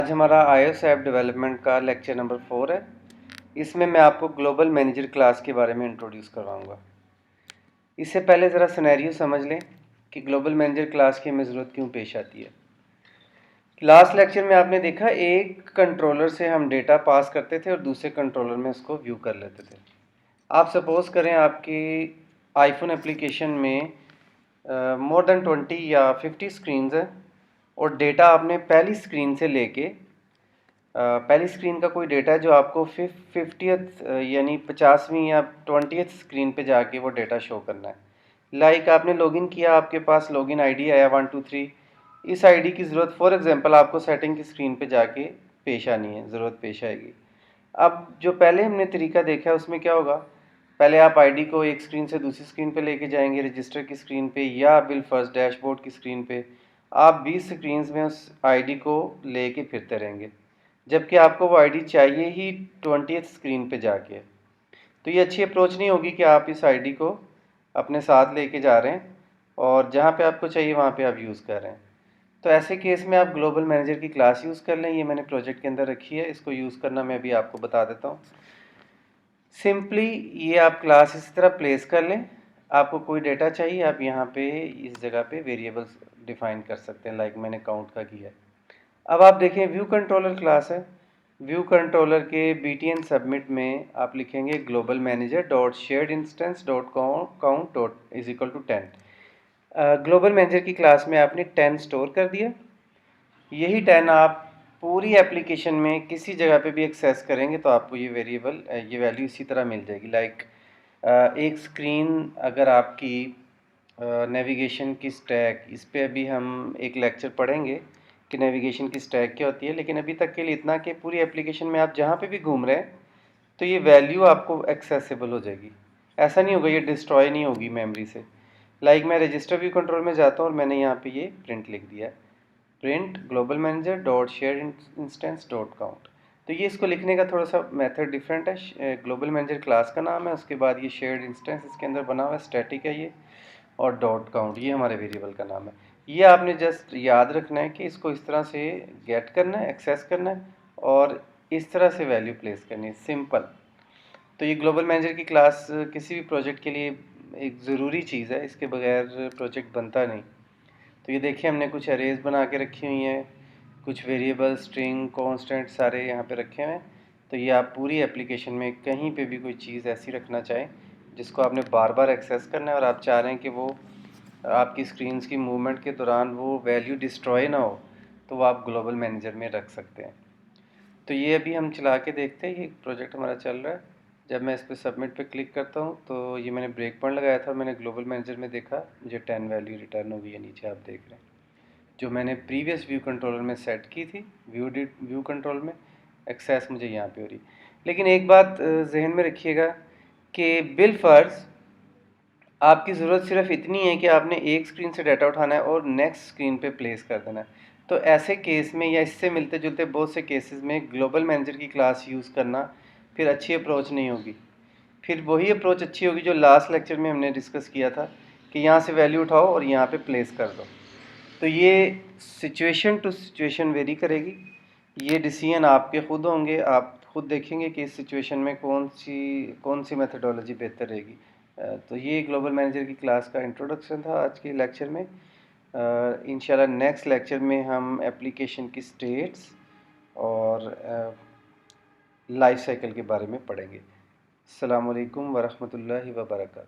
आज हमारा iOS app development का लेक्चर नंबर 4 है। इसमें मैं आपको ग्लोबल मैनेजर क्लास के बारे में इंट्रोड्यूस करवाऊंगा। इससे पहले ज़रा सिनेरियो समझ लें कि ग्लोबल मैनेजर क्लास की हमें ज़रूरत क्यों पेश आती है। लास्ट लेक्चर में आपने देखा एक कंट्रोलर से हम डेटा पास करते थे और दूसरे कंट्रोलर में उसको व्यू कर लेते थे। आप सपोज़ करें आपकी आईफोन एप्लीकेशन में मोर देन 20 या 50 स्क्रीन्स हैं और डेटा आपने पहली स्क्रीन से लेके पहली स्क्रीन का कोई डेटा है जो आपको 50th यानी 50वीं या 20th स्क्रीन पे जाके वो डेटा शो करना है। लाइक आपने लॉगिन किया, आपके पास लॉगिन आईडी आया 123। इस आईडी की ज़रूरत फॉर एग्जांपल आपको सेटिंग की स्क्रीन पे जाके पेश आनी है, ज़रूरत पेश आएगी। अब जो पहले हमने तरीका देखा है उसमें क्या होगा, पहले आप आईडी को एक स्क्रीन से दूसरी स्क्रीन पे लेके जाएंगे, रजिस्टर की स्क्रीन पे या बिल फर्स्ट डैशबोर्ड की स्क्रीन पे। आप 20 स्क्रीन्स में उस आईडी को लेके फिरते रहेंगे, जबकि आपको वो आईडी चाहिए ही 20th स्क्रीन पे जाके। तो ये अच्छी अप्रोच नहीं होगी कि आप इस आईडी को अपने साथ लेके जा रहे हैं और जहाँ पे आपको चाहिए वहाँ पे आप यूज़ कर रहे हैं। तो ऐसे केस में आप ग्लोबल मैनेजर की क्लास यूज़ कर लें। ये मैंने प्रोजेक्ट के अंदर रखी है, इसको यूज़ करना मैं अभी आपको बता देता हूँ। सिंपली ये आप क्लास इस तरह प्लेस कर लें। आपको कोई डेटा चाहिए, आप यहाँ पे इस जगह पे वेरिएबल्स डिफाइन कर सकते हैं, लाइक मैंने काउंट का किया है। अब आप देखें व्यू कंट्रोलर क्लास है। व्यू कंट्रोलर के btn सबमिट में आप लिखेंगे global manager dot shared instance dot count dot is equal to 10। Global manager की क्लास में आपने 10 स्टोर कर दिया। यही 10 आप पूरी एप्लीकेशन में किसी जगह पे भी एक्सेस करेंगे तो आपको ये वेरिएबल ये वैल्यू इसी तरह मिल जाएगी। लाइक एक स्क्रीन अगर आपकी नेविगेशन की स्टैक, इस पे अभी हम एक लेक्चर पढ़ेंगे कि नेविगेशन की स्टैक क्या होती है, लेकिन अभी तक के लिए इतना कि पूरी एप्लीकेशन में आप जहाँ पे भी घूम रहे हैं तो ये वैल्यू आपको एक्सेसिबल हो जाएगी। ऐसा नहीं होगा ये डिस्ट्रॉय नहीं होगी मेमोरी से। लाइक मैं रजिस्टर व्यू कंट्रोल में जाता हूँ और मैंने यहाँ पे ये प्रिंट लिख दिया है, print global manager dot share instance dot count. तो ये इसको लिखने का थोड़ा सा मेथड डिफरेंट है। ग्लोबल मैनेजर क्लास का नाम है, उसके बाद ये शेयर्ड इंस्टेंस इसके अंदर बना हुआ है, स्टैटिक है ये, और डॉट काउंट ये हमारे वेरिएबल का नाम है। ये आपने जस्ट याद रखना है कि इसको इस तरह से गेट करना है, एक्सेस करना है और इस तरह से वैल्यू प्लेस करनी है, सिंपल। तो ये ग्लोबल मैनेजर की क्लास किसी भी प्रोजेक्ट के लिए एक ज़रूरी चीज़ है, इसके बगैर प्रोजेक्ट बनता नहीं। तो ये देखिए हमने कुछ अरेज बना के रखी हुई हैं, कुछ वेरिएबल, स्ट्रिंग, कांस्टेंट सारे यहाँ पे रखे हुए हैं। तो ये आप पूरी एप्लीकेशन में कहीं पे भी कोई चीज़ ऐसी रखना चाहें जिसको आपने बार बार एक्सेस करना है और आप चाह रहे हैं कि वो आपकी स्क्रीन्स की मूवमेंट के दौरान वो वैल्यू डिस्ट्रॉय ना हो, तो वो आप ग्लोबल मैनेजर में रख सकते हैं। तो ये अभी हम चला के देखते हैं, ये प्रोजेक्ट हमारा चल रहा है। जब मैं इस पर सबमिट पे क्लिक करता हूँ तो ये मैंने ब्रेक पॉइंट लगाया था, मैंने ग्लोबल मैनेजर में देखा मुझे 10 वैल्यू रिटर्न हो गई है, नीचे आप देख रहे हैं जो मैंने प्रीवियस व्यू कंट्रोलर में सेट की थी, व्यू कंट्रोल में एक्सेस मुझे यहाँ पे हो रही। लेकिन एक बात जहन में रखिएगा कि बिल फर्ज आपकी ज़रूरत सिर्फ इतनी है कि आपने एक स्क्रीन से डाटा उठाना है और नेक्स्ट स्क्रीन पे प्लेस कर देना है। तो ऐसे केस में या इससे मिलते जुलते बहुत से केसेस में ग्लोबल मैनेजर की क्लास यूज़ करना फिर अच्छी अप्रोच नहीं होगी। फिर वही अप्रोच अच्छी होगी जो लास्ट लेक्चर में हमने डिस्कस किया था कि यहाँ से वैल्यू उठाओ और यहाँ पे प्लेस कर दो। तो ये सिचुएशन टू सिचुएशन वेरी करेगी, ये डिसीजन आपके खुद होंगे, आप खुद देखेंगे कि इस सिचुएशन में कौन सी मेथडोलॉजी बेहतर रहेगी। तो ये ग्लोबल मैनेजर की क्लास का इंट्रोडक्शन था आज के लेक्चर में। इंशाल्लाह नेक्स्ट लेक्चर में हम एप्लीकेशन की स्टेट्स और लाइफ साइकिल के बारे में पढ़ेंगे। अस्सलाम वालेकुम वरहमतुल्लाहि वबरकातुहू।